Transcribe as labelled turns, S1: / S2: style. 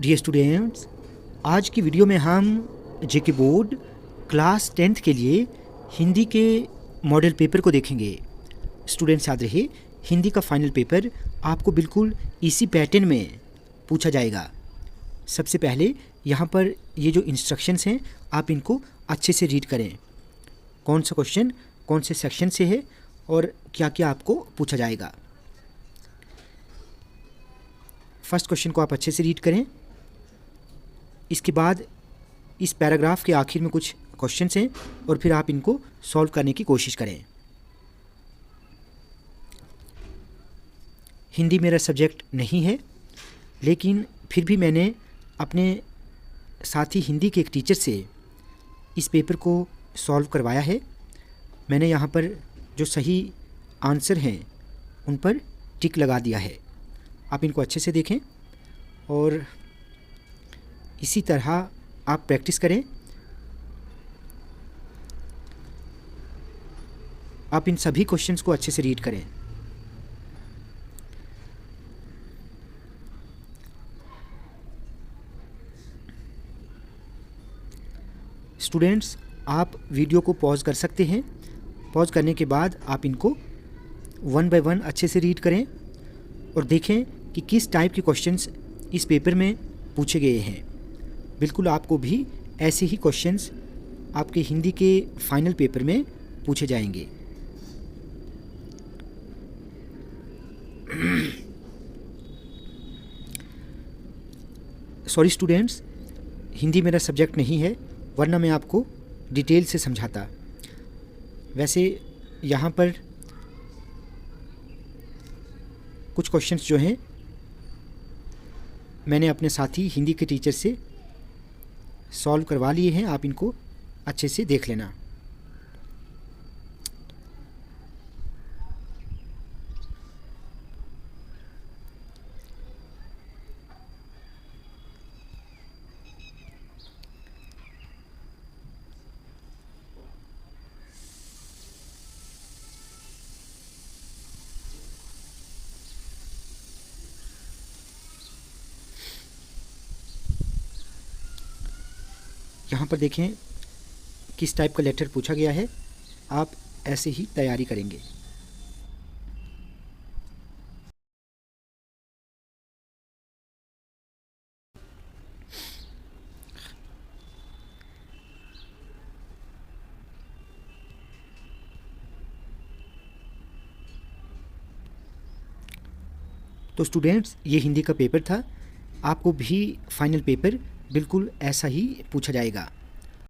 S1: Dear students, आज की video में हम जेके बोर्ड क्लास 10th के लिए हिंदी के मॉडल पेपर को देखेंगे। स्टूडेंट्स याद रहे, हिंदी का फाइनल पेपर आपको बिल्कुल इसी पैटर्न में पूछा जाएगा। सबसे पहले यहाँ पर ये जो इंस्ट्रक्शंस हैं आप इनको अच्छे से रीड करें। कौन सा क्वेश्चन कौन से सेक्शन से है और क्या क्या आपको पूछा जाएगा। फर्स्ट क्वेश्चन को आप अच्छे से रीड करें। इसके बाद इस पैराग्राफ के आखिर में कुछ क्वेश्चंस हैं और फिर आप इनको सॉल्व करने की कोशिश करें। हिंदी मेरा सब्जेक्ट नहीं है, लेकिन फिर भी मैंने अपने साथी हिंदी के एक टीचर से इस पेपर को सॉल्व करवाया है। मैंने यहाँ पर जो सही आंसर हैं उन पर टिक लगा दिया है। आप इनको अच्छे से देखें और इसी तरह आप प्रैक्टिस करें। आप इन सभी क्वेश्चंस को अच्छे से रीड करें। स्टूडेंट्स, आप वीडियो को पॉज कर सकते हैं। पॉज करने के बाद आप इनको वन बाय वन अच्छे से रीड करें और देखें कि किस टाइप के क्वेश्चंस इस पेपर में पूछे गए हैं। बिल्कुल आपको भी ऐसे ही क्वेश्चंस आपके हिंदी के फाइनल पेपर में पूछे जाएंगे। सॉरी स्टूडेंट्स, हिंदी मेरा सब्जेक्ट नहीं है, वरना मैं आपको डिटेल से समझाता। वैसे यहाँ पर कुछ क्वेश्चंस जो हैं मैंने अपने साथी हिंदी के टीचर से सॉल्व करवा लिए हैं। आप इनको अच्छे से देख लेना। यहाँ पर देखें किस टाइप का लेटर पूछा गया है। आप ऐसे ही तैयारी करेंगे। तो स्टूडेंट्स, ये हिंदी का पेपर था। आपको भी फाइनल पेपर बिल्कुल ऐसा ही पूछा जाएगा।